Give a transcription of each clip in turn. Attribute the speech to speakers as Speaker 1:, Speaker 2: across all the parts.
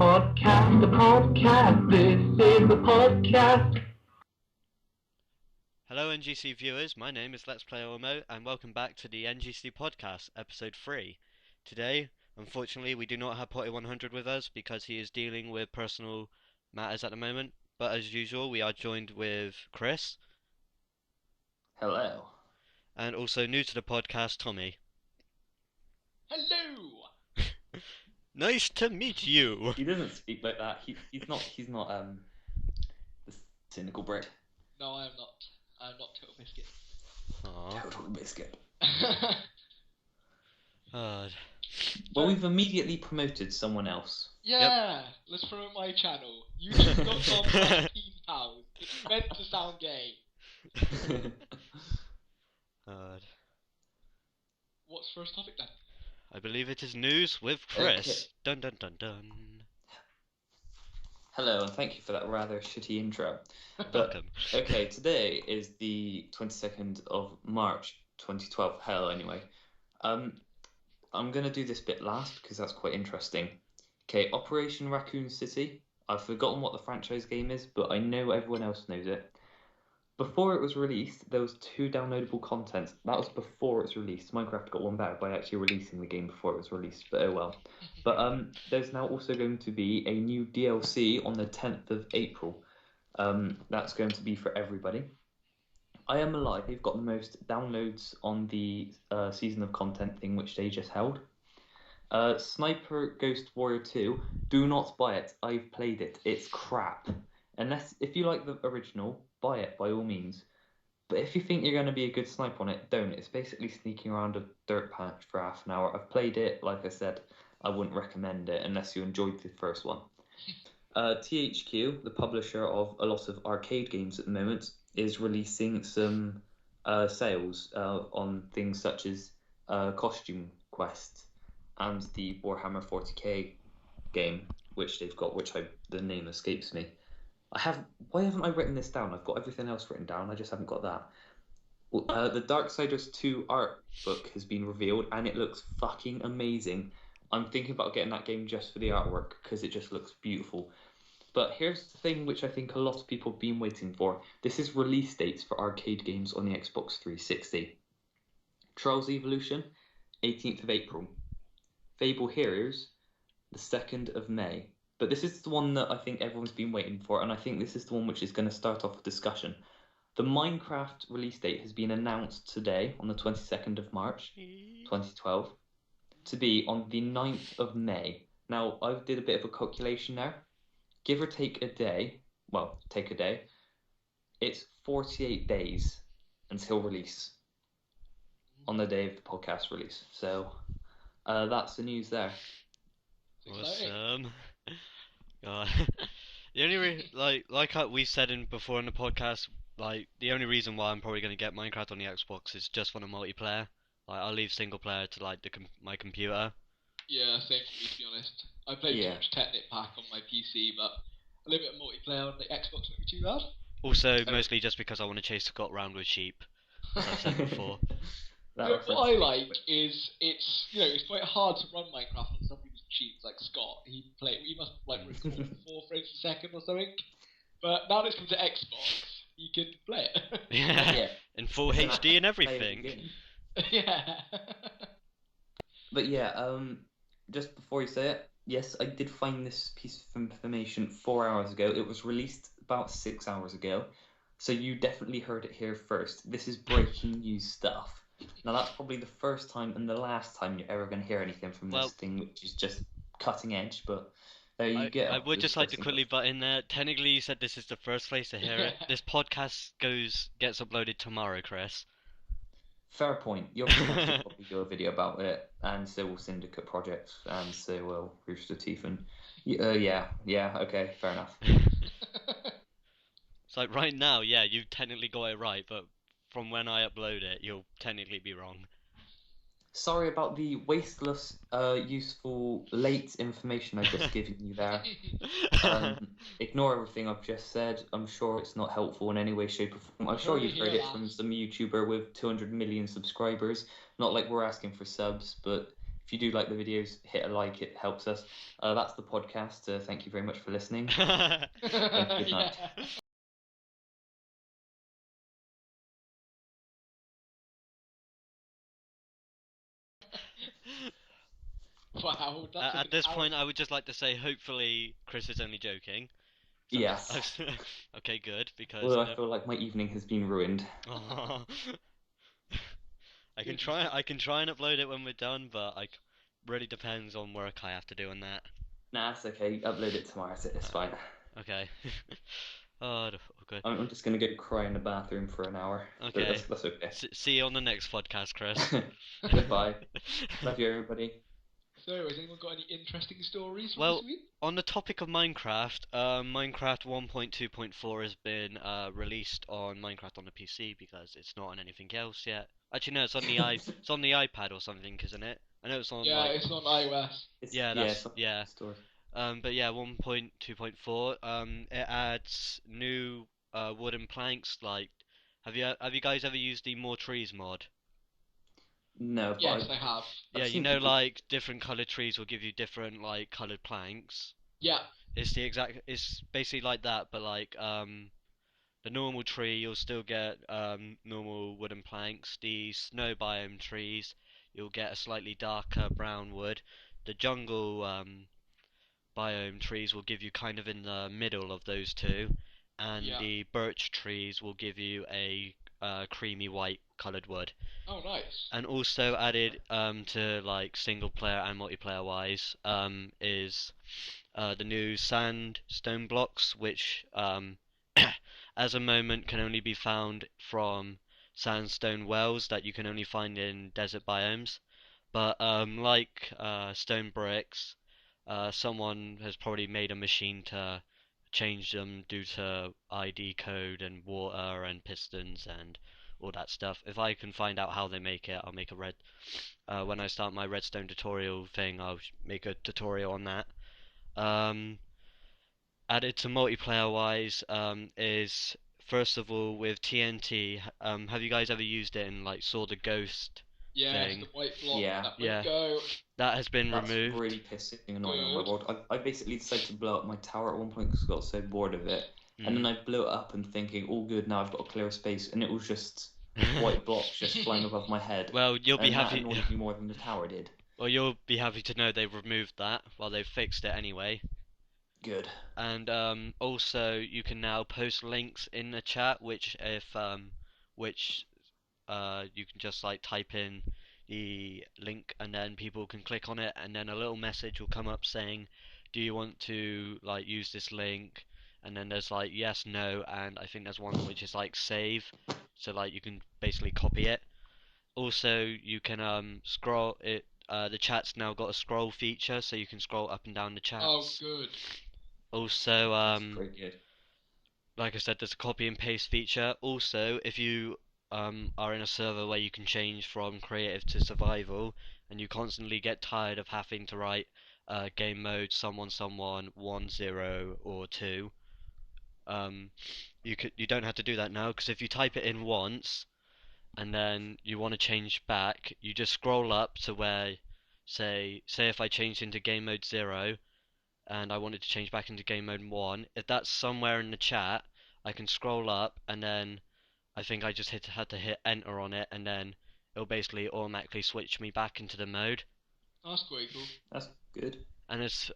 Speaker 1: This is the podcast.
Speaker 2: Hello NGC viewers, my name is Let's Play Ormo and welcome back to the NGC podcast, episode 3. Today, unfortunately, we do not have Potty 100 with us because he is dealing with personal matters at the moment, but as usual we are joined with Chris.
Speaker 3: Hello.
Speaker 2: And also new to the podcast, Tommy.
Speaker 4: Hello.
Speaker 2: Nice to meet you.
Speaker 3: He doesn't speak like that. He's not the cynical Brit.
Speaker 4: No, I am not. I'm not Total Biscuit.
Speaker 2: Aww.
Speaker 3: Total biscuit.
Speaker 2: God.
Speaker 3: Well, we've immediately promoted someone else.
Speaker 4: Yeah, let's promote my channel. YouTube.com/£15. It's meant to sound gay.
Speaker 2: God.
Speaker 4: What's first topic then?
Speaker 2: I believe it is news with Chris.
Speaker 3: Okay.
Speaker 2: Dun dun dun dun.
Speaker 3: Hello, and thank you for that rather shitty intro. But
Speaker 2: Welcome.
Speaker 3: okay, today is the 22nd of March 2012. Hell, anyway. I'm gonna do this bit last because that's quite interesting. Okay, Operation Raccoon City. I've forgotten what the franchise game is, but I know everyone else knows it. Before it was released, there was 2 downloadable contents. That was before it's released. Minecraft got one better by actually releasing the game before it was released, but oh well. But there's now also going to be a new DLC on the 10th of April. That's going to be for everybody. I Am Alive, they've got the most downloads on the season of content thing which they just held. Sniper Ghost Warrior 2, do not buy it. I've played it. It's crap. If you like the original, buy it by all means. But if you think you're going to be a good sniper on it, don't. It's basically sneaking around a dirt patch for half an hour. I've played it, like I said, I wouldn't recommend it unless you enjoyed the first one. THQ, the publisher of a lot of arcade games at the moment, is releasing some sales on things such as Costume Quest and the Warhammer 40k game, which they've got, the name escapes me. Why haven't I written this down? I've got everything else written down. I just haven't got that. The Darksiders 2 art book has been revealed, and it looks fucking amazing. I'm thinking about getting that game just for the artwork because it just looks beautiful. But here's the thing which I think a lot of people have been waiting for. This is release dates for arcade games on the Xbox 360. Trials Evolution, 18th of April. Fable Heroes, the 2nd of May. But this is the one that I think everyone's been waiting for, and I think this is the one which is going to start off a discussion. The Minecraft release date has been announced today, on the 22nd of March, 2012, to be on the 9th of May. Now, I did a bit of a calculation there. Give or take a day, it's 48 days until release, on the day of the podcast release. So, that's the news there.
Speaker 2: Awesome. God. The only we said before in the podcast, the only reason why I'm probably going to get Minecraft on the Xbox is just for the multiplayer. I'll leave single player to my computer.
Speaker 4: Yeah, same for me to be honest. I played too much Technic Pack on my PC, but a little bit of multiplayer on the Xbox won't be too bad.
Speaker 2: Also, mostly just because I want to chase Scott round with sheep, as I've said before.
Speaker 4: What I like is it's quite hard to run Minecraft on something who's cheap like Scott. He must record 4 frames a second or something. But now that it's come to Xbox, you can play it.
Speaker 2: Yeah. In full HD and everything.
Speaker 4: Yeah.
Speaker 3: But yeah, just before you say it, yes, I did find this piece of information 4 hours ago. It was released about 6 hours ago. So you definitely heard it here first. This is breaking news stuff. Now that's probably the first time and the last time you're ever going to hear anything from this thing, which is just cutting edge, but there you go.
Speaker 2: I would just like to quickly butt in there. Technically you said this is the first place to hear it. This podcast gets uploaded tomorrow, Chris.
Speaker 3: Fair point. You'll probably do a video about it, and so will Syndicate Projects, and so will Rooster Teeth, and yeah, okay, fair enough.
Speaker 2: It's like right now, yeah, you've technically got it right, but from when I upload it, you'll technically be wrong.
Speaker 3: Sorry about the wasteless, useful, late information I've just given you there. Ignore everything I've just said. I'm sure it's not helpful in any way, shape, or form. I'm sure you've heard it from some YouTuber with 200 million subscribers. Not like we're asking for subs, but If you do like the videos, hit a like. It helps us. That's the podcast. Thank you very much for listening. Good night.
Speaker 4: Wow.
Speaker 2: At this point, I would just like to say, hopefully, Chris is only joking.
Speaker 3: Yes.
Speaker 2: Okay, good, because...
Speaker 3: Although I feel like my evening has been ruined.
Speaker 2: I can try and upload it when we're done, but really depends on work I have to do on that.
Speaker 3: Nah, it's okay. Upload it tomorrow. It's fine.
Speaker 2: Okay. Oh, good.
Speaker 3: I'm just gonna go cry in the bathroom for an hour.
Speaker 2: Okay.
Speaker 3: That's okay.
Speaker 2: See you on the next podcast, Chris.
Speaker 3: Goodbye. Love you, everybody.
Speaker 4: So, has anyone got any interesting stories from
Speaker 2: Well,
Speaker 4: this week?
Speaker 2: on the topic of Minecraft, Minecraft 1.2.4 has been released on Minecraft on the PC because it's not on anything else yet. Actually, no, it's on the it's on the iPad or something, isn't it? I know it's on.
Speaker 4: Yeah, it's on iOS.
Speaker 2: Yeah. But yeah, 1.2.4. It adds new wooden planks. Like, have you guys ever used the More Trees mod?
Speaker 3: No. But
Speaker 4: Yes, I have.
Speaker 2: Yeah, you know, like different colored trees will give you different like colored planks.
Speaker 4: Yeah.
Speaker 2: It's basically like that, but like the normal tree you'll still get normal wooden planks. The snow biome trees you'll get a slightly darker brown wood. The jungle biome trees will give you kind of in the middle of those two, and the birch trees will give you a creamy white colored wood.
Speaker 4: Oh, nice.
Speaker 2: And also added to like single player and multiplayer wise is the new sandstone blocks, which as a moment can only be found from sandstone wells that you can only find in desert biomes. But like stone bricks, someone has probably made a machine to change them due to ID code and water and pistons and all that stuff. If I can find out how they make it, I'll make a when I start my redstone tutorial thing, I'll make a tutorial on that. Added to multiplayer wise is first of all with TNT. Have you guys ever used it and like saw the ghost thing?
Speaker 4: The white block.
Speaker 2: Yeah.
Speaker 4: Go.
Speaker 2: That has been
Speaker 3: That's
Speaker 2: removed.
Speaker 3: really pissing annoying on my world. I basically decided to blow up my tower at one point because I got so bored of it. And then I blew it up and thinking, all good, now I've got a clear space, and it was just white blocks just flying above my head.
Speaker 2: Well, you'll be happy.
Speaker 3: That annoyed me more than the tower did.
Speaker 2: Well, you'll be happy to know they've removed that. Well, they've fixed it anyway.
Speaker 3: Good.
Speaker 2: And also you can now post links in the chat, which you can just like type in the link and then people can click on it, and then a little message will come up saying, do you want to like use this link? And then there's like yes, no, and I think there's one which is like save, so like you can basically copy it. Also you can scroll it. The chat's now got a scroll feature, so you can scroll up and down the chats.
Speaker 4: Oh, good.
Speaker 2: Also
Speaker 3: That's pretty good.
Speaker 2: like I said, there's a copy and paste feature. Also, if you are in a server where you can change from creative to survival, and you constantly get tired of having to write game mode someone 1-0 or 2, you don't have to do that now, because if you type it in once and then you want to change back, you just scroll up to where say if I changed into game mode 0 and I wanted to change back into game mode 1, if that's somewhere in the chat, I can scroll up, and then I think I just had to hit enter on it, and then it'll basically automatically switch me back into the mode.
Speaker 4: That's quite cool.
Speaker 3: That's good.
Speaker 2: And as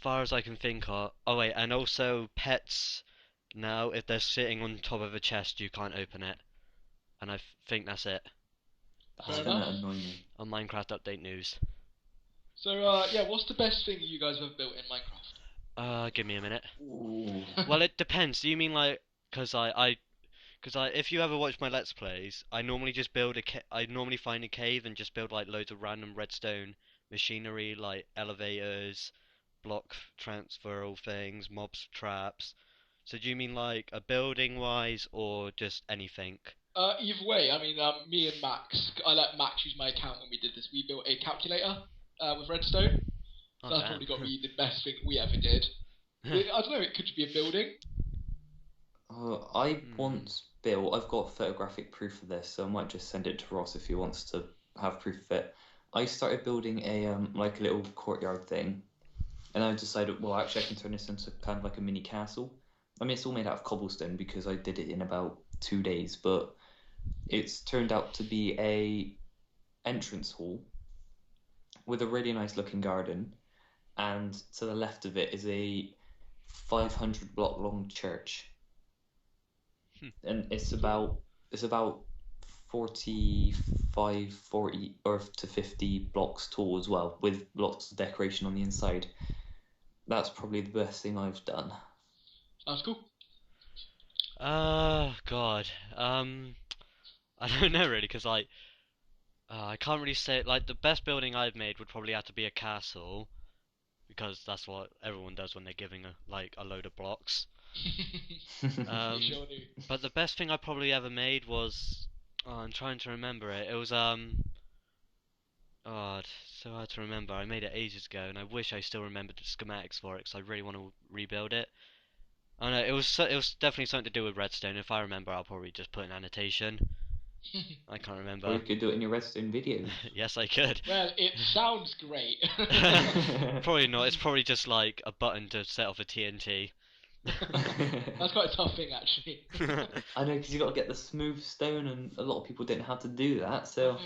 Speaker 2: far as I can think of, oh wait, and also pets now, if they're sitting on top of a chest, you can't open it. And I think that's it
Speaker 3: That's gonna annoy me.
Speaker 2: on Minecraft Update News.
Speaker 4: So what's the best thing you guys have built in Minecraft?
Speaker 2: Give me a minute.
Speaker 3: Ooh.
Speaker 2: Well, it depends. Do you mean like, because if you ever watch my Let's Plays, I normally just build I normally find a cave and just build like loads of random redstone machinery, like elevators, block transferal things, mobs traps. So do you mean like a building wise or just anything?
Speaker 4: Either way, I mean, me and Max, I let Max use my account when we did this. We built a calculator with redstone. So that's probably got to be the best thing we ever did. I don't know, it could be a building.
Speaker 3: I once built, I've got photographic proof of this, so I might just send it to Ross if he wants to have proof of it. I started building a like a little courtyard thing, and I decided, well, actually, I can turn this into kind of like a mini castle. I mean, it's all made out of cobblestone because I did it in about 2 days, but it's turned out to be a entrance hall with a really nice looking garden, and to the left of it is a 500 block long church, and it's about 40 or to 50 blocks tall as well, with lots of decoration on the inside. That's probably the best thing I've done.
Speaker 4: That's cool.
Speaker 2: God. I don't know really, because like, I can't really say, like, the best building I've made would probably have to be a castle, because that's what everyone does when they're giving a load of blocks.
Speaker 4: Sure do.
Speaker 2: But the best thing I probably ever made was, I'm trying to remember it. It was oh, it's so hard to remember. I made it ages ago, and I wish I still remembered the schematics for it, because I really want to rebuild it. I don't know, it was definitely something to do with redstone. If I remember, I'll probably just put an annotation. I can't
Speaker 3: Or
Speaker 2: remember.
Speaker 3: you could do it in your redstone videos.
Speaker 2: Yes, I could.
Speaker 4: Well, it sounds great.
Speaker 2: Probably not. It's probably just like a button to set off a TNT.
Speaker 4: That's quite a tough thing, actually.
Speaker 3: I know, because you got to get the smooth stone, and a lot of people didn't have to do that. So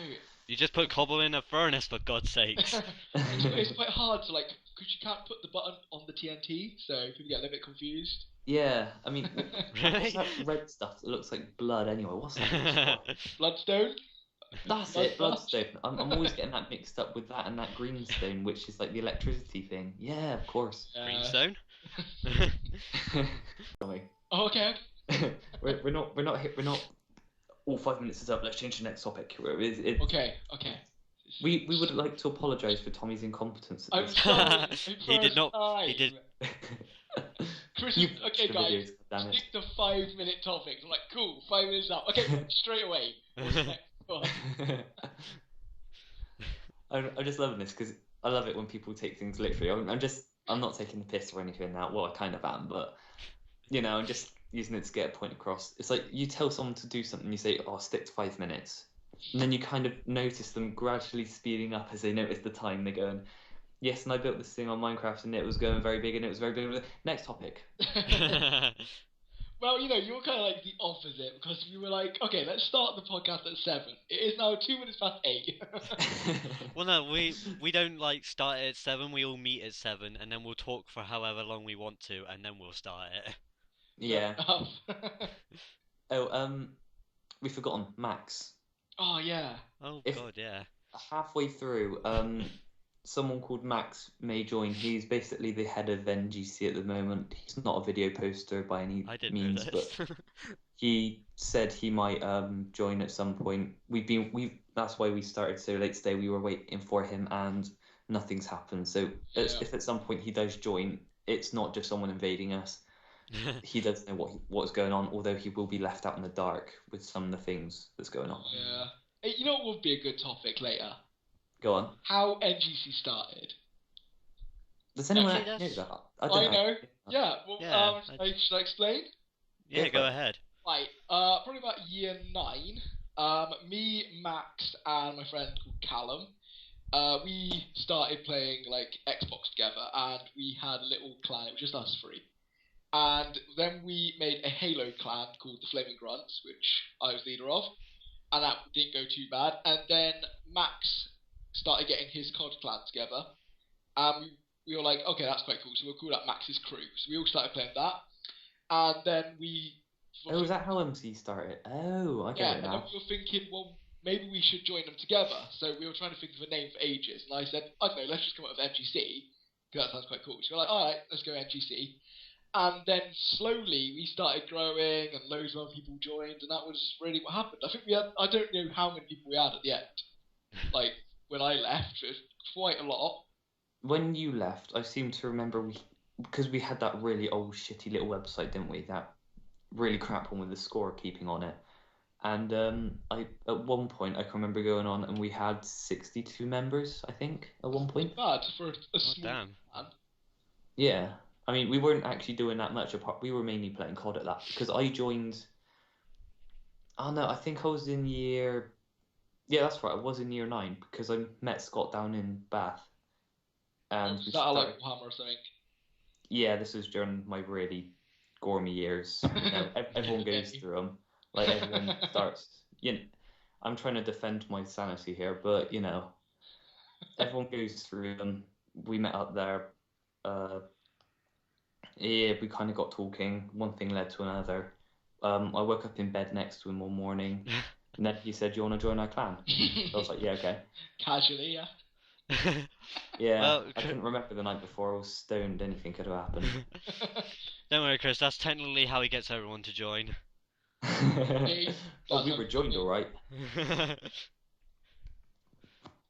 Speaker 2: You just put cobble in a furnace, for God's sakes.
Speaker 4: it's quite hard to like, because you can't put the button on the TNT, so people get a little bit confused.
Speaker 3: yeah, I mean,
Speaker 2: Really?
Speaker 3: what's that red stuff that looks like blood anyway? What's that?
Speaker 4: Bloodstone.
Speaker 3: That's it, bloodstone. I'm always getting that mixed up with that and that greenstone, which is like the electricity thing. Yeah, of course.
Speaker 2: Greenstone?
Speaker 4: Oh, okay.
Speaker 3: we're not. All 5 minutes is up. Let's change the next topic.
Speaker 4: Okay.
Speaker 3: We would like to apologise for Tommy's incompetence. At
Speaker 4: I'm
Speaker 3: this.
Speaker 4: sorry.
Speaker 2: He did not. He did.
Speaker 4: Chris,
Speaker 3: You
Speaker 4: okay,
Speaker 3: watched the
Speaker 4: guys.
Speaker 3: videos, damn it.
Speaker 4: Stick to 5-minute topics. I'm like, cool. 5 minutes up. Okay, straight away. What's next? Go on.
Speaker 3: I'm just loving this because I love it when people take things literally. I'm not taking the piss or anything now. Well, I kind of am, but I'm just using it to get a point across. It's like you tell someone to do something, you say, "Oh, stick to 5 minutes," and then you kind of notice them gradually speeding up as they notice the time. They're going, "Yes, and I built this thing on Minecraft, and it was going very big, and it was very big." Next topic.
Speaker 4: Well, you're kind of like the opposite, because we were like, okay, let's start the podcast at 7. It is now 2 minutes past 8.
Speaker 2: Well, no, we don't like start it at 7. We all meet at 7, and then we'll talk for however long we want to, and then we'll start it.
Speaker 3: Yeah. We've forgotten Max.
Speaker 4: Oh, yeah.
Speaker 2: Oh God, yeah.
Speaker 3: Halfway through, someone called Max may join. He's basically the head of NGC at the moment. He's not a video poster by any
Speaker 2: I didn't
Speaker 3: means,
Speaker 2: know this.
Speaker 3: but he said he might join at some point. That's why we started so late today. We were waiting for him, and nothing's happened. So if at some point he does join, it's not just someone invading us. He does know what's going on, although he will be left out in the dark with some of the things that's going on.
Speaker 4: Yeah. Hey, you know what would be a good topic later?
Speaker 3: Go on.
Speaker 4: How NGC started.
Speaker 3: Does anyone
Speaker 2: Actually,
Speaker 3: know
Speaker 2: that's-
Speaker 3: that?
Speaker 4: I know. Yeah. Well,
Speaker 2: Yeah,
Speaker 4: should I explain?
Speaker 2: Yeah, go ahead.
Speaker 4: Right. Probably about year 9. Me, Max, and my friend called Callum. We started playing like Xbox together, and we had a little clan. It was just us 3. And then we made a Halo clan called the Flaming Grunts, which I was leader of, and that didn't go too bad. And then Max started getting his COD clan together, and we were like, okay, that's quite cool. So we'll call that Max's crew. So we all started playing that, and then we.
Speaker 3: Oh, is that how MC started? Oh, I get it
Speaker 4: And then
Speaker 3: now.
Speaker 4: we were thinking, well, maybe we should join them together. So we were trying to think of a name for ages, and I said, I don't know, let's just come up with NGC, because that sounds quite cool. So we're like, all right, let's go NGC. And then slowly we started growing, and loads of other people joined, and that was really what happened. I think we had, I don't know how many people we had at the end. Like, when I left, it was quite a lot.
Speaker 3: When you left, I seem to remember because we had that really old shitty little website, didn't we? That really crap one with the score keeping on it. And I at one point I can remember going on and we had 62 members, I think, at one point.
Speaker 4: Not bad for a small
Speaker 2: damn.
Speaker 4: man.
Speaker 3: Yeah. I mean, we weren't actually doing that much apart. We were mainly playing COD at that because I joined. Oh no, I think I was in year Yeah, that's right. I was in year 9 because I met Scott down in Bath. And
Speaker 4: Was
Speaker 3: we
Speaker 4: that like
Speaker 3: started...
Speaker 4: Warhammer or something?
Speaker 3: Yeah, this was during my really gormy years. Everyone goes
Speaker 4: Okay.
Speaker 3: through them. Like, everyone starts... I'm trying to defend my sanity here, but, everyone goes through them. We met up there. Yeah, we kind of got talking. One thing led to another. I woke up in bed next to him one morning, and then he said, "Do you want to join our clan?" I was like, "Yeah, okay."
Speaker 4: Casually, yeah.
Speaker 3: Yeah,
Speaker 2: Well,
Speaker 3: I couldn't remember the night before. I was stoned. Anything could have happened.
Speaker 2: don't worry, Chris. That's technically how he gets everyone to join.
Speaker 3: Oh, we were joined all right.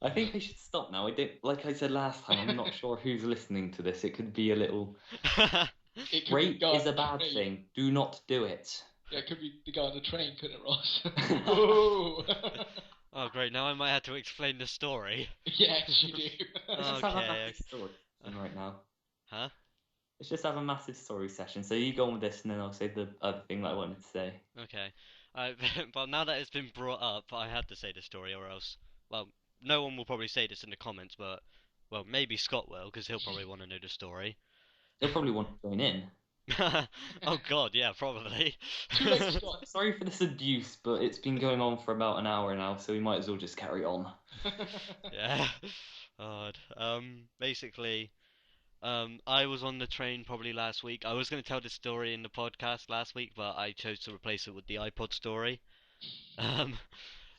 Speaker 3: I think I should stop now. I don't, like I said last time, I'm not sure who's listening to this. It could be a little...
Speaker 4: It could
Speaker 3: Rape
Speaker 4: be the guy
Speaker 3: is a
Speaker 4: on the
Speaker 3: bad
Speaker 4: train.
Speaker 3: thing. Do not do it.
Speaker 4: Yeah, it could be the guy on the train, couldn't it, Ross? Whoa!
Speaker 2: Oh, great. Now I might have to explain the story.
Speaker 4: Yes, you do.
Speaker 3: Let's just have a
Speaker 2: Okay.
Speaker 3: massive story session right now.
Speaker 2: Huh?
Speaker 3: Let's just have a massive story session. So you go on with this, and then I'll say the other thing that I wanted to say.
Speaker 2: Okay. Well, now that it's been brought up, I had to say the story, or else, well, no one will probably say this in the comments, but, well, maybe Scott will, because he'll probably want to know the story.
Speaker 3: You'll probably want to join in.
Speaker 2: Oh God, yeah, probably.
Speaker 4: Too late to stop.
Speaker 3: Sorry for this abuse, but it's been going on for about an hour now, so we might as well just carry on.
Speaker 2: Yeah. God. Basically, I was on the train probably last week. I was going to tell this story in the podcast last week, but I chose to replace it with the iPod story. Um,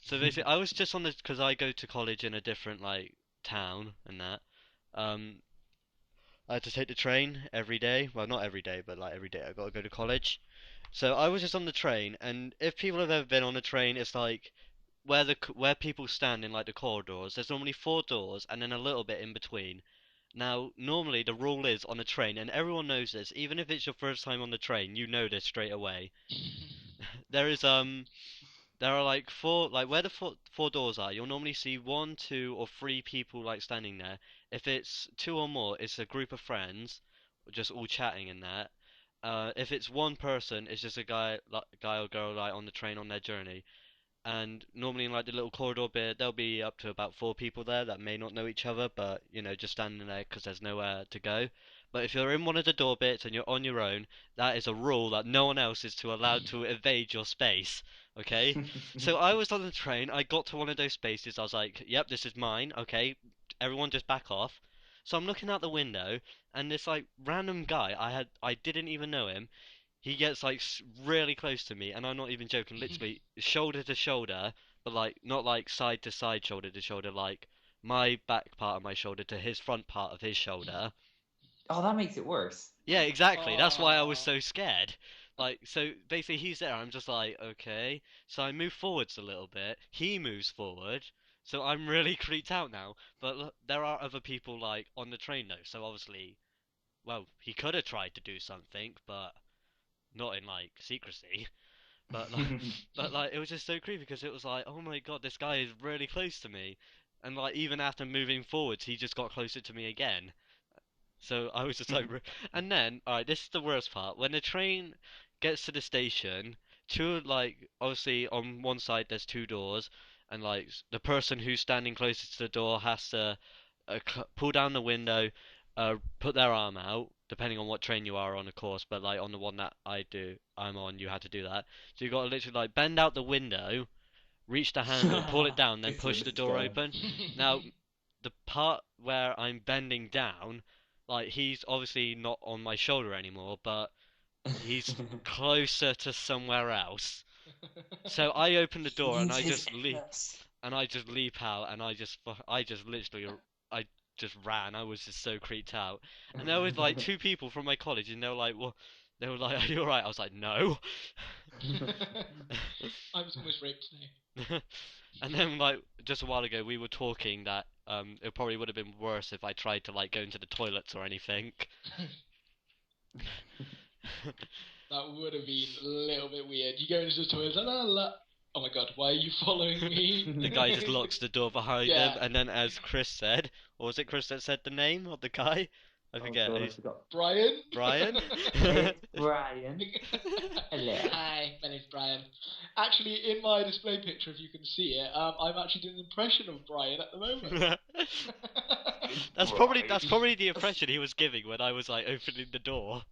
Speaker 2: so basically, I was just on the, because I go to college in a different like town and that. Um, I had to take the train every day. Well, not every day, but like every day I got to go to college. So I was just on the train, and if people have ever been on a train, it's like where people stand in like the corridors. There's normally four doors and then a little bit in between. Now, normally the rule is on a train, and everyone knows this. Even if it's your first time on the train, you know this straight away. There is there are like four, like where the four doors are, you'll normally see one, two, or three people like standing there. If it's two or more, it's a group of friends, just all chatting in that. If it's one person, it's just a guy or girl like on the train on their journey. And normally in like the little corridor bit, there'll be up to about four people there that may not know each other, but just standing there because there's nowhere to go. But if you're in one of the door bits and you're on your own, that is a rule that no one else is allowed to invade your space. Okay? So I was on the train, I got to one of those spaces, I was like, yep, this is mine, okay, everyone just back off. So I'm looking out the window, and this like random guy, I didn't even know him, he gets like really close to me, and I'm not even joking, literally shoulder to shoulder, but like not like side to side, shoulder to shoulder, like my back part of my shoulder to his front part of his shoulder.
Speaker 3: Oh, that makes it worse.
Speaker 2: Yeah, exactly. That's why I was
Speaker 4: Aw.
Speaker 2: so scared. Like, so basically he's there, I'm just like, okay. So I move forwards a little bit. He moves forward. So I'm really creeped out now. But look, there are other people like on the train though. So obviously, well, he could have tried to do something, but not in like secrecy. But like, but like, it was just so creepy because it was like, oh my God, this guy is really close to me. And like, even after moving forwards, he just got closer to me again. So I was just like, and then, alright, this is the worst part. When the train gets to the station, like, obviously on one side there's two doors, and like, the person who's standing closest to the door has to pull down the window, put their arm out, depending on what train you are on, of course, but like on the one that I'm on, you had to do that. So you got to literally like bend out the window, reach the handle, pull it down, then push the door open. Now, the part where I'm bending down, like he's obviously not on my shoulder anymore, but he's closer to somewhere else. So I open the door and I just leap out and I just literally I just ran. I was just so creeped out. And there was like two people from my college and they were like, "Well," they were like, "Are you alright?" I was like, "No."
Speaker 4: I was almost raped today.
Speaker 2: And then like just a while ago we were talking that it probably would have been worse if I tried to like go into the toilets or anything.
Speaker 4: That would have been a little bit weird. You go into the toilet, la, la, la. Oh my God, why are you following me?
Speaker 2: The guy just locks the door behind
Speaker 4: Yeah.
Speaker 2: him, and then as Chris said, or was it Chris that said the name of the guy? I forget.
Speaker 3: God, I
Speaker 2: Who's
Speaker 3: forgot.
Speaker 4: Brian?
Speaker 2: Brian?
Speaker 3: It's Brian. Hello.
Speaker 4: Hi, my name's Brian. Actually, in my display picture, if you can see it, I'm actually doing an impression of Brian at the moment.
Speaker 2: That's probably the impression he was giving when I was like opening the door.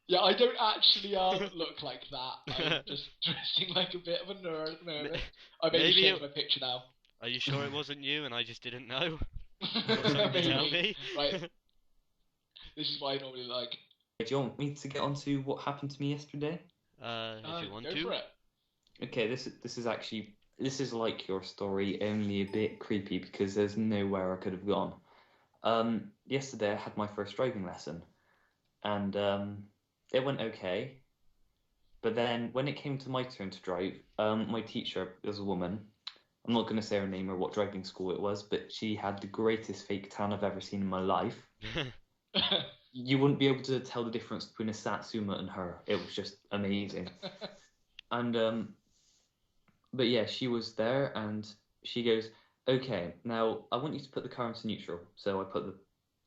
Speaker 4: Yeah, I don't actually look like that. I'm just dressing like a bit of a nerd at the moment. I may
Speaker 2: Maybe
Speaker 4: change my picture now.
Speaker 2: Are you sure it wasn't you and I just didn't know? Got something to tell me?
Speaker 4: Right. This is what I normally like.
Speaker 3: Do you want me to get on to what happened to me yesterday?
Speaker 2: If you want
Speaker 4: go
Speaker 2: to.
Speaker 4: for it.
Speaker 3: Okay, this is like your story, only a bit creepy because there's nowhere I could have gone. Yesterday I had my first driving lesson, and it went okay. But then when it came to my turn to drive, my teacher was a woman. I'm not going to say her name or what driving school it was, but she had the greatest fake tan I've ever seen in my life. You wouldn't be able to tell the difference between a Satsuma and her. It was just amazing. And but yeah, she was there and she goes, "Okay, now I want you to put the car into neutral." So I put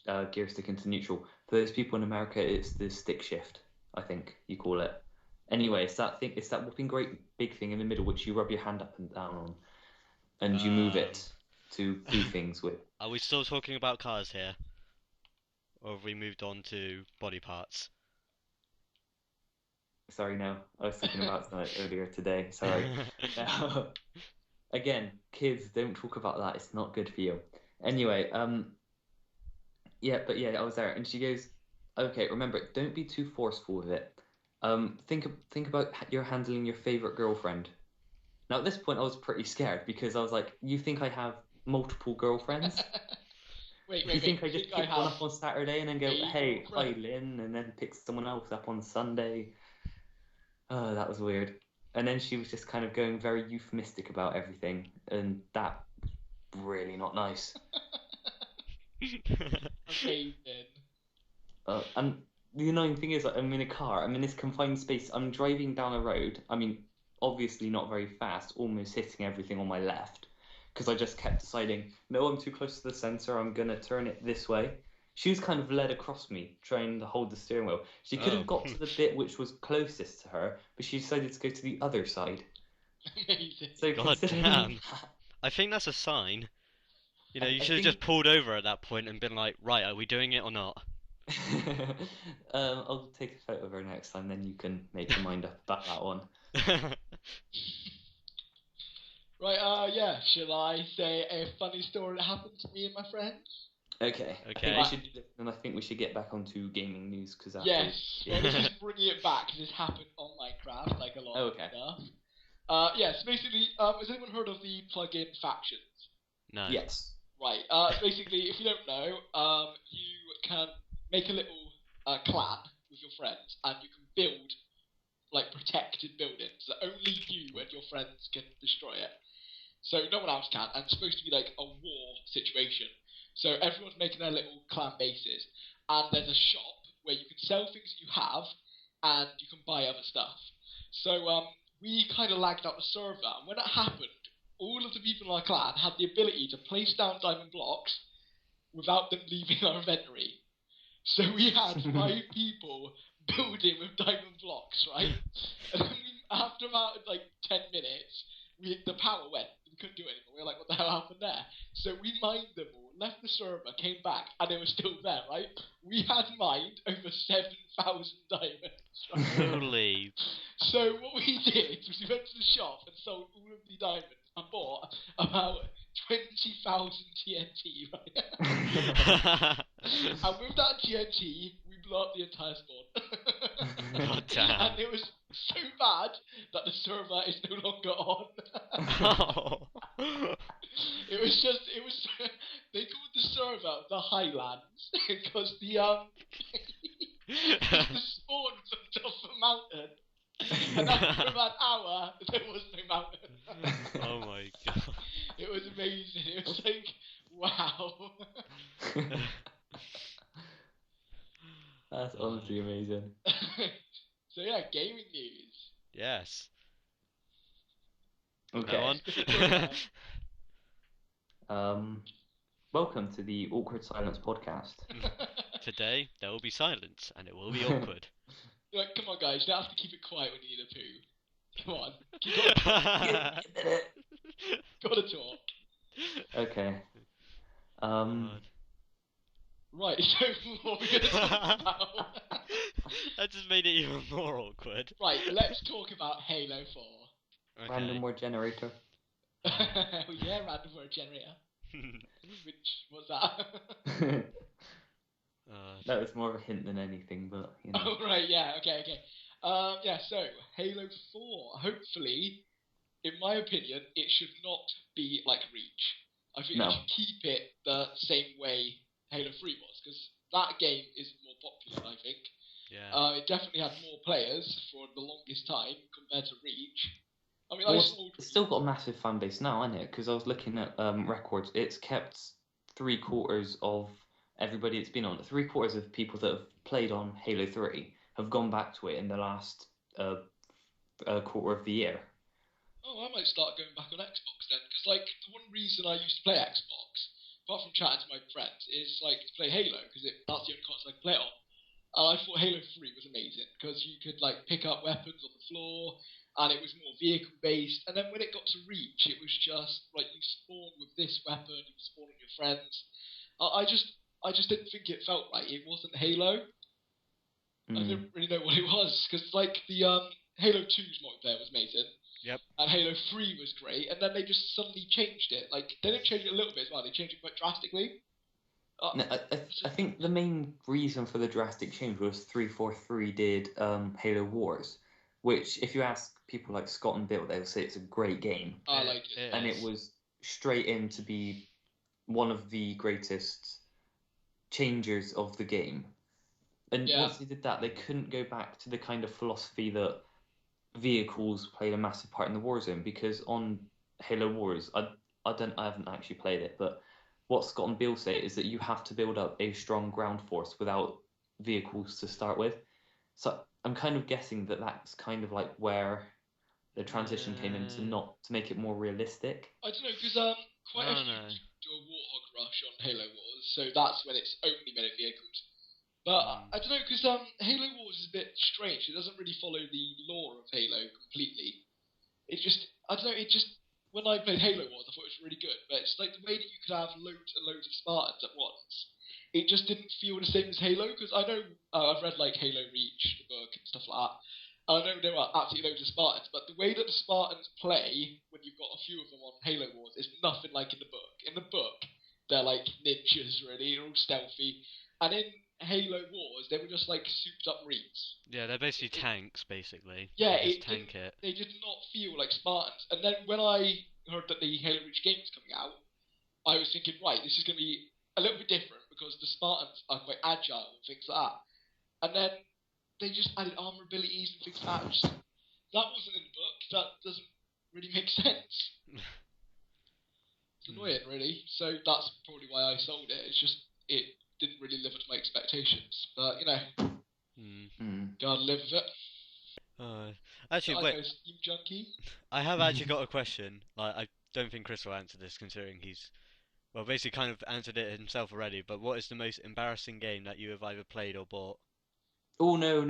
Speaker 3: the gear stick into neutral. For those people in America, it's the stick shift, I think you call it. Anyway, it's that thing. It's that whopping great big thing in the middle which you rub your hand up and down on, and you move it to do things with.
Speaker 2: Are we still talking about cars here? Or have we moved on to body parts?
Speaker 3: Sorry, no. I was thinking about that earlier today. Sorry. Again, kids, don't talk about that. It's not good for you. Anyway, yeah, I was there, and she goes, "Okay, remember, don't be too forceful with it. Think about you're handling your favorite girlfriend." Now, at this point, I was pretty scared because I was like, "You think I have multiple girlfriends?
Speaker 4: Wait.
Speaker 3: You think I just pick one up on Saturday and then go, hey, hi, Lynn, and then pick someone else up on Sunday?" Oh, that was weird. And then she was just kind of going very euphemistic about everything, and that was really not nice.
Speaker 4: Okay, then.
Speaker 3: And the annoying thing is, I'm in a car, I'm in this confined space, I'm driving down a road, I mean, obviously not very fast, almost hitting everything on my left, because I just kept deciding, no, I'm too close to the sensor, I'm going to turn it this way. She was kind of led across me, trying to hold the steering wheel. She could have got to the bit which was closest to her, but she decided to go to the other side.
Speaker 4: Amazing.
Speaker 3: So
Speaker 2: God damn. I think that's a sign. You know, you should have just pulled over at that point and been like, right, are we doing it or not?
Speaker 3: I'll take a photo of her next time, then you can make your mind up about that one.
Speaker 4: Right, yeah, shall I say a funny story that happened to me and my friends?
Speaker 3: Okay. I think we should get back onto gaming news because
Speaker 4: yes. Well, this is bringing it back because this happened on Minecraft, like a lot of stuff. Yes. Basically, has anyone heard of the plugin factions?
Speaker 2: No.
Speaker 3: Yes.
Speaker 4: Right. Basically, if you don't know, you can make a little clan with your friends, and you can build like protected buildings that only you and your friends can destroy it. So no one else can, and it's supposed to be like a war situation. So everyone's making their little clan bases, and there's a shop where you can sell things that you have, and you can buy other stuff. So we kind of lagged out the server, and when that happened, all of the people in our clan had the ability to place down diamond blocks without them leaving our inventory. So we had 5 people building with diamond blocks, right? And then after about like 10 minutes, the power went. We couldn't do it anymore. We were like, what the hell happened there? So we mined them all, left the server, came back, and they were still there, right? We had mined over 7,000 diamonds. Right?
Speaker 2: Holy.
Speaker 4: So what we did was we went to the shop and sold all of the diamonds and bought about 20,000 TNT, right? And with that TNT, we blew up the entire spawn.
Speaker 2: God damn.
Speaker 4: And it was so bad that the server is no longer on. It was they called the server the Highlands because the spawn was on top of a mountain. And after about an hour, there was no mountain.
Speaker 2: Oh my god.
Speaker 4: It was amazing. It was like, wow.
Speaker 3: That's honestly amazing.
Speaker 4: So yeah, gaming news.
Speaker 2: Yes.
Speaker 3: Okay.
Speaker 2: Go on.
Speaker 3: Welcome to the Awkward Silence podcast.
Speaker 2: Today there will be silence, and it will be awkward.
Speaker 4: You're like, come on, guys, you don't have to keep it quiet when you need a poo. Come on, gotta talk.
Speaker 3: Okay.
Speaker 2: God.
Speaker 4: Right, so what are we gonna talk about?
Speaker 2: That just made it even more awkward.
Speaker 4: Right, let's talk about Halo 4.
Speaker 2: Okay.
Speaker 3: Random word generator.
Speaker 4: Oh yeah, random word generator. Which, what's that?
Speaker 3: No, it's more of a hint than anything, but you know.
Speaker 4: Oh right, yeah, okay. Yeah, so Halo 4. Hopefully, in my opinion, it should not be like Reach. I think
Speaker 3: No.
Speaker 4: it should keep it the same way Halo 3 was, because that game is more popular, I think.
Speaker 2: Yeah.
Speaker 4: It definitely had more players for the longest time compared to Reach. I mean,
Speaker 3: Well, it's still got a massive fan base now, hasn't it? Because I was looking at records. It's kept 3/4 of everybody it's been on. 3/4 of people that have played on Halo 3 have gone back to it in the last quarter of the year.
Speaker 4: Oh, I might start going back on Xbox then, because like the one reason I used to play Xbox, apart from chatting to my friends, is like to play Halo, because that's the only console I can play it on. And I thought Halo 3 was amazing because you could like pick up weapons on the floor, and it was more vehicle based. And then when it got to Reach, it was just like you spawn with this weapon, you spawn with your friends. I just didn't think it felt right. It wasn't Halo. I didn't really know what it was, because like the Halo 2's multiplayer was amazing.
Speaker 2: Yep.
Speaker 4: And Halo 3 was great, and then they just suddenly changed it. Like, they didn't change it a little bit as well, they changed it quite drastically.
Speaker 3: No, I think the main reason for the drastic change was 343 did Halo Wars, which, if you ask people like Scott and Bill, they'll say it's a great game.
Speaker 4: I like it.
Speaker 3: And it was straight in to be one of the greatest changers of the game. And once they did that, they couldn't go back to the kind of philosophy that vehicles played a massive part in the Warzone, because on Halo Wars, I haven't actually played it, but what Scott and Bill say is that you have to build up a strong ground force without vehicles to start with. So I'm kind of guessing that that's kind of like where the transition came in to make it more realistic.
Speaker 4: I don't know, because quite a few do a Warthog rush on Halo Wars, so that's when it's only made vehicles. But I don't know, because Halo Wars is a bit strange. It doesn't really follow the lore of Halo completely. It just, I don't know, when I played Halo Wars, I thought it was really good, but it's like the way that you could have loads and loads of Spartans at once. It just didn't feel the same as Halo, because I know, I've read like Halo Reach, the book, and stuff like that. And I know there are absolutely loads of Spartans, but the way that the Spartans play, when you've got a few of them on Halo Wars, is nothing like in the book. In the book, they're like ninjas, really, they're all stealthy. And in Halo Wars, they were just like souped up Reeds.
Speaker 2: Yeah, they're basically tanks, basically.
Speaker 4: Yeah,
Speaker 2: they
Speaker 4: did not feel like Spartans. And then when I heard that the Halo Reach game was coming out, I was thinking, right, this is going to be a little bit different, because the Spartans are quite agile and things like that. And then they just added armor abilities and things like that. That wasn't in the book. That doesn't really make sense. It's annoying, really. So that's probably why I sold it. It's just, it didn't really live up to my expectations. But, you know, gotta live with it.
Speaker 2: Actually, wait.
Speaker 4: Steam junkie.
Speaker 2: I have actually got a question. Like, I don't think Chris will answer this, considering he's, well, basically kind of answered it himself already. But what is the most embarrassing game that you have either played or bought?
Speaker 3: Oh, no.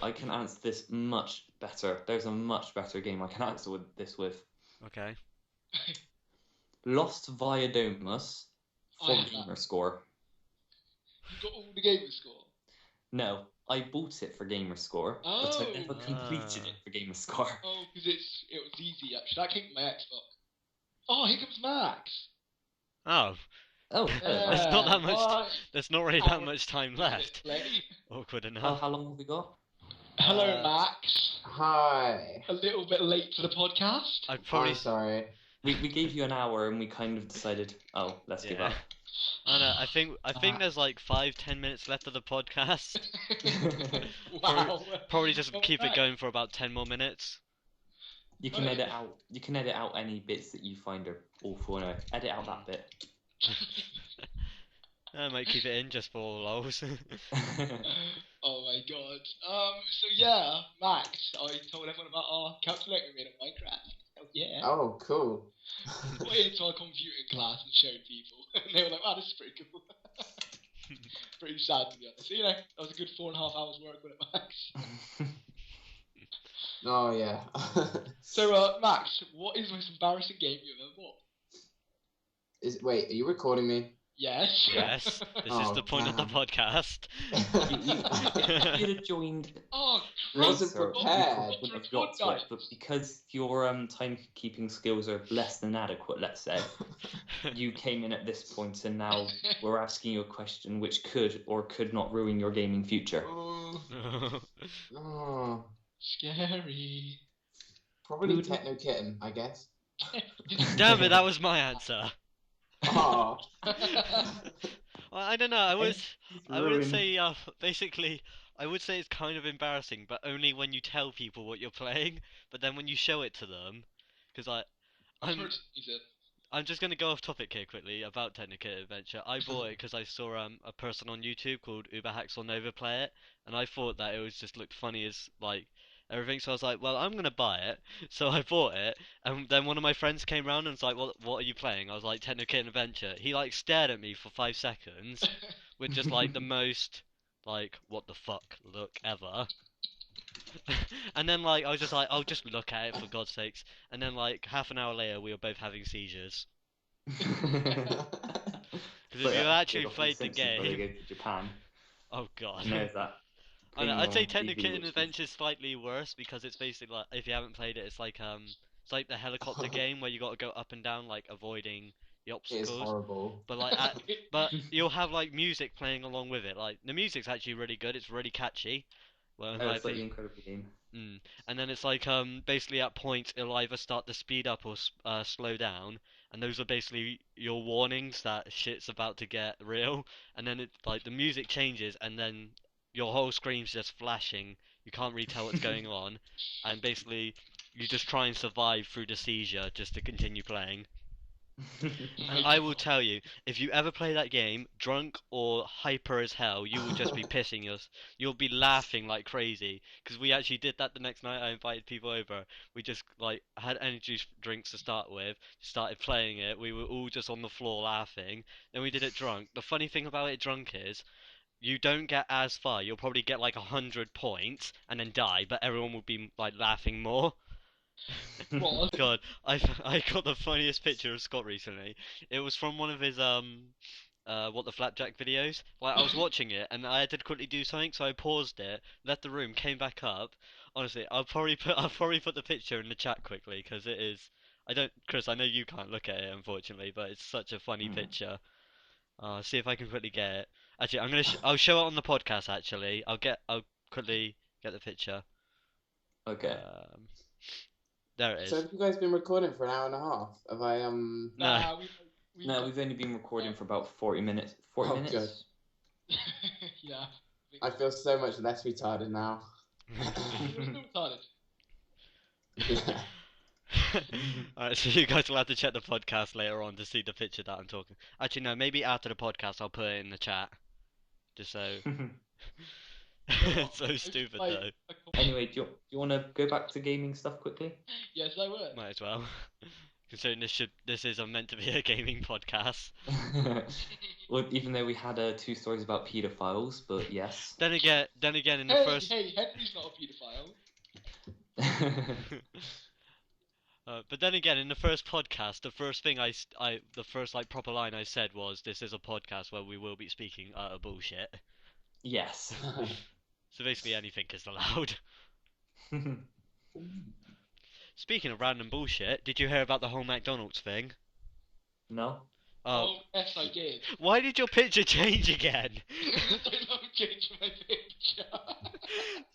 Speaker 3: I can answer this much better. There's a much better game I can answer this with.
Speaker 2: Okay.
Speaker 3: Lost via Domus for Gamer Score.
Speaker 4: You got all the Gamer Score?
Speaker 3: No, I bought it for Gamer Score, but I never completed it for Gamer Score.
Speaker 4: Oh, because it was easy, actually. That came from my Xbox. Oh, here comes Max!
Speaker 2: Oh.
Speaker 3: Oh,
Speaker 2: there's not that much. There's not really that much time left. Awkward enough.
Speaker 3: Oh, how long have we got?
Speaker 4: Hello, Max.
Speaker 1: Hi.
Speaker 4: A little bit late to the podcast.
Speaker 1: I'm sorry.
Speaker 3: We gave you an hour and we kind of decided, let's give up.
Speaker 2: I know. I think there's like 5-10 minutes left of the podcast.
Speaker 4: Wow.
Speaker 2: Probably just keep it going for about 10 more minutes.
Speaker 3: You can edit out any bits that you find are awful. No, edit out that bit.
Speaker 2: I might keep it in just for lols.
Speaker 4: Oh my god. So yeah, Max, I told everyone about our calculator we made on Minecraft. Yeah.
Speaker 1: Oh, cool.
Speaker 4: Went into our computing class and showed people, and they were like, "Wow, this is pretty cool." Pretty sad to be honest. So, that was a good 4.5 hours work with it, Max.
Speaker 1: Oh, yeah.
Speaker 4: So, Max, what is the most embarrassing game you've ever bought?
Speaker 1: Wait, are you recording me?
Speaker 4: Yes.
Speaker 2: Yes, this is the point of the podcast.
Speaker 3: If you'd have joined.
Speaker 4: Oh,
Speaker 1: Wasn't
Speaker 3: sir,
Speaker 1: prepared.
Speaker 3: you wouldn't have got to it, but because your timekeeping skills are less than adequate, let's say, you came in at this point, and now we're asking you a question which could or could not ruin your gaming future.
Speaker 1: Oh,
Speaker 4: Scary.
Speaker 1: probably Techno Kitten, I guess.
Speaker 2: Damn it, that was my answer.
Speaker 1: Oh.
Speaker 2: Well, I don't know. I would say basically I would say it's kind of embarrassing, but only when you tell people what you're playing. But then when you show it to them, because I'm just gonna go off topic here quickly about Technical Adventure. I bought it because I saw a person on YouTube called UberHacksOrNova play it, and I thought that it was just looked funny as like everything. So I was like, well, I'm gonna buy it. So I bought it, and then one of my friends came round and was like, what are you playing? I was like, Technical Adventure. He like stared at me for 5 seconds with just like the most like what the fuck look ever. And then like I was just like, I'll just look at it for God's sakes. And then like half an hour later, we were both having seizures. Because if you actually played the game,
Speaker 3: they go to Japan.
Speaker 2: Oh god.
Speaker 3: There's that.
Speaker 2: I'd say Technical Adventure is slightly worse because it's basically like if you haven't played it, it's like the helicopter game where you got to go up and down like avoiding the
Speaker 1: It
Speaker 2: obstacles.
Speaker 1: is horrible.
Speaker 2: But like, but you'll have like music playing along with it. Like the music's actually really good. It's really catchy. Well,
Speaker 3: It's like the incredible game.
Speaker 2: And then it's like basically at points it'll either start to speed up or slow down, and those are basically your warnings that shit's about to get real. And then it like the music changes, and then your whole screen's just flashing. You can't really tell what's going on, and basically you just try and survive through the seizure just to continue playing. And I will tell you, if you ever play that game drunk or hyper as hell, you will just be pissing us. You'll be laughing like crazy. Because we actually did that the next night. I invited people over. We just like had energy drinks to start with. Started playing it. We were all just on the floor laughing. Then we did it drunk. The funny thing about it drunk is, you don't get as far. You'll probably get like 100 points and then die, but everyone will be like laughing more.
Speaker 4: What?
Speaker 2: God, I got the funniest picture of Scott recently. It was from one of his what the flapjack videos. Like I was watching it and I had to quickly do something, so I paused it, left the room, came back up. Honestly, I'll probably put the picture in the chat quickly because it is. I don't, Chris. I know you can't look at it unfortunately, but it's such a funny picture. See if I can quickly get it. Actually, I'll show it on the podcast. Actually, I'll quickly get the picture.
Speaker 3: Okay.
Speaker 2: There it is.
Speaker 1: So have you guys been recording for an hour and a half? Have I
Speaker 4: Nah,
Speaker 3: No, we've only been recording for about 40 minutes. 40 minutes?
Speaker 1: Good.
Speaker 4: Yeah.
Speaker 1: I feel so much less retarded now.
Speaker 4: You're still retarded.
Speaker 1: Yeah.
Speaker 2: Alright, so you guys will have to check the podcast later on to see the picture that I'm talking. Actually, no, maybe after the podcast I'll put it in the chat. Just so. It's so stupid though.
Speaker 3: Anyway, do you want to go back to gaming stuff quickly?
Speaker 4: Yes, I would.
Speaker 2: Might as well. Considering this is meant to be a gaming podcast.
Speaker 3: Well, even though we had 2 stories about paedophiles, but yes.
Speaker 2: Then again, in the first.
Speaker 4: Hey, Henry's not a paedophile.
Speaker 2: But then again, in the first podcast, the first thing the first like proper line I said was, "This is a podcast where we will be speaking utter bullshit."
Speaker 3: Yes.
Speaker 2: So basically, anything is allowed. Speaking of random bullshit, did you hear about the whole McDonald's thing?
Speaker 3: No.
Speaker 4: Oh, yes, I did.
Speaker 2: Why did your picture change again?
Speaker 4: I love changing my picture.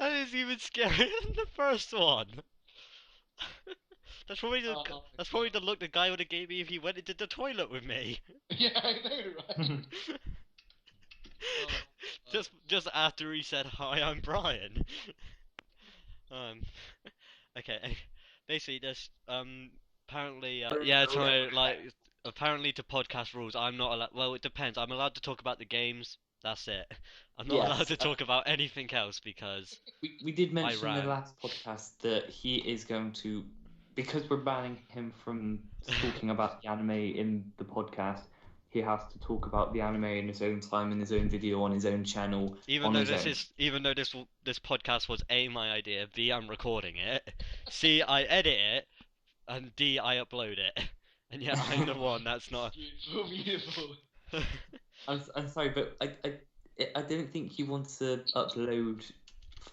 Speaker 2: That is even scarier than the first one. That's probably the look the guy would have gave me if he went into the toilet with me.
Speaker 4: Yeah, I know, right?
Speaker 2: Just after he said, "Hi, I'm Brian." Okay. Basically, there's apparently apparently to podcast rules, I'm not allowed. Well, it depends. I'm allowed to talk about the games. That's it. I'm not allowed to talk about anything else because
Speaker 3: we did mention in the last podcast that he is going to because we're banning him from talking about the anime in the podcast, he has to talk about the anime in his own time, in his own video, on his own channel.
Speaker 2: Even though this podcast was A, my idea, B, I'm recording it, C, I edit it, and D, I upload it. And yet I'm the one that's not.
Speaker 4: Beautiful.
Speaker 3: I'm sorry, but I didn't think you want to upload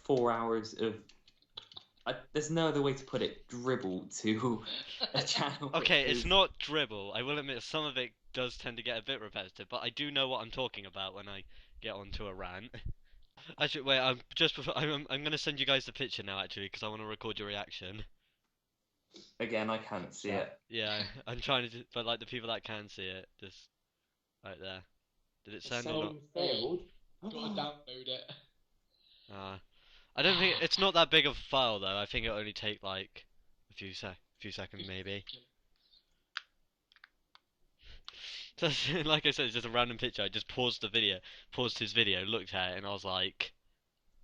Speaker 3: 4 hours of. There's no other way to put it. Dribble to a channel.
Speaker 2: Okay, it's not dribble. I will admit some of it does tend to get a bit repetitive, but I do know what I'm talking about when I get onto a rant. Actually, wait. I'm gonna send you guys the picture now, actually, because I want to record your reaction.
Speaker 3: Again, I can't see it.
Speaker 2: Yeah, I'm trying to, but like the people that can see it, just right there. Did it send or not?
Speaker 1: Failed.
Speaker 4: Gotta download it.
Speaker 2: I don't think it's not that big of a file though. I think it'll only take like a few seconds maybe. Just, like I said, it's just a random picture. I just paused his video, looked at it, and I was like,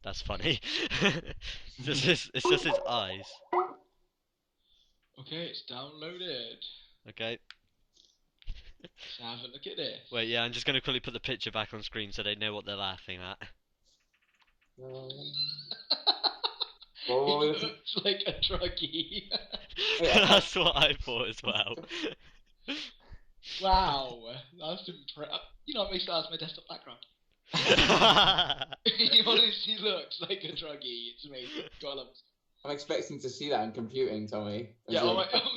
Speaker 2: "That's funny." it's just his eyes.
Speaker 4: Okay, it's downloaded.
Speaker 2: Okay.
Speaker 4: Let's have a look at this.
Speaker 2: Wait, yeah, I'm just gonna quickly put the picture back on screen so they know what they're laughing at.
Speaker 4: He looks like a druggie.
Speaker 2: That's what I thought as well.
Speaker 4: Wow, that's impressive. You know, it makes that as my desktop background. He honestly looks like a druggie. It's amazing. God, I love it.
Speaker 1: I'm expecting to see that in computing, Tommy.
Speaker 4: Yeah,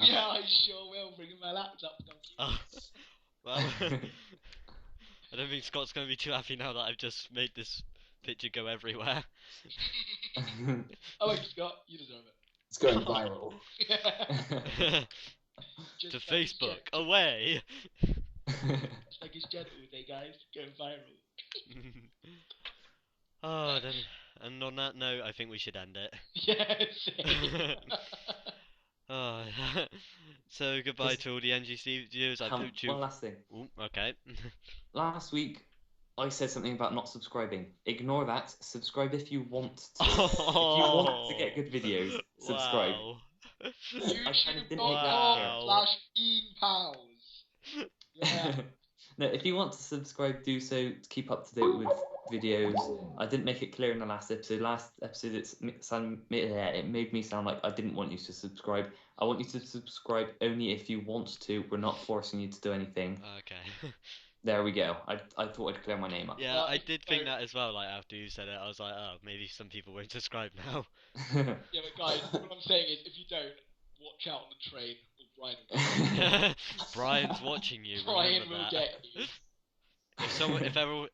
Speaker 4: yeah, I sure will. Bringing my laptop.
Speaker 2: Well, I don't think Scott's going to be too happy now that I've just made this picture go everywhere.
Speaker 4: I like Scott. You deserve it.
Speaker 1: It's going viral.
Speaker 2: To Facebook, away!
Speaker 4: It's like his gentle day, guys. Going viral.
Speaker 2: Oh, then, and on that note, I think we should end it.
Speaker 4: Yes.
Speaker 2: Oh, so goodbye to all the NGC viewers. I hope you.
Speaker 3: One last thing.
Speaker 2: Ooh, okay.
Speaker 3: Last week, I said something about not subscribing. Ignore that. Subscribe if you want to.
Speaker 2: Oh,
Speaker 3: if you want to get good videos, subscribe.
Speaker 2: Wow.
Speaker 4: YouTube.com/beanpals. Yeah.
Speaker 3: No, if you want to subscribe, do so to keep up to date with videos. I didn't make it clear in the last episode. It made me sound like I didn't want you to subscribe. I want you to subscribe only if you want to. We're not forcing you to do anything.
Speaker 2: Okay.
Speaker 3: There we go. I thought I'd clear my name up.
Speaker 2: Yeah, I did think that as well. Like after you said it, I was like, oh, maybe some people won't subscribe now.
Speaker 4: Yeah, but guys, what I'm saying is, if you don't, watch out on the train. Or Brian will
Speaker 2: Brian's watching you.
Speaker 4: Brian
Speaker 2: Remember
Speaker 4: will
Speaker 2: that.
Speaker 4: get you.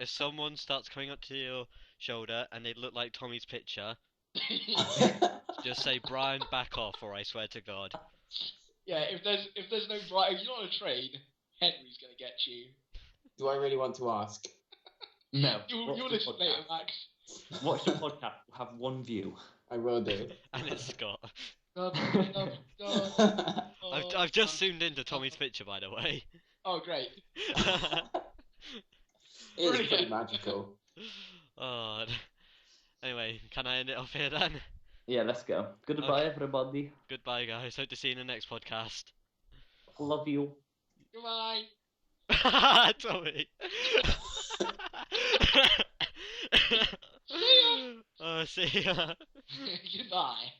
Speaker 2: If someone starts coming up to your shoulder and they look like Tommy's picture, just say, Brian, back off, or I swear to God.
Speaker 4: Yeah, if there's no Brian, if you're on a train, Henry's gonna get you.
Speaker 1: Do I really want to ask?
Speaker 3: No.
Speaker 4: You'll listen later, Max.
Speaker 3: Watch the podcast. We'll have one view.
Speaker 1: I will do.
Speaker 2: And it's Scott.
Speaker 4: God.
Speaker 2: I've just zoomed into Tommy's picture, by the way.
Speaker 4: Oh, great.
Speaker 1: It is pretty magical.
Speaker 2: Oh. Anyway, can I end it off here then?
Speaker 3: Yeah, let's go. Goodbye, everybody.
Speaker 2: Goodbye, guys. Hope to see you in the next podcast.
Speaker 3: Love you.
Speaker 4: Goodbye.
Speaker 2: Tommy.
Speaker 4: See ya.
Speaker 2: See ya.
Speaker 4: Goodbye.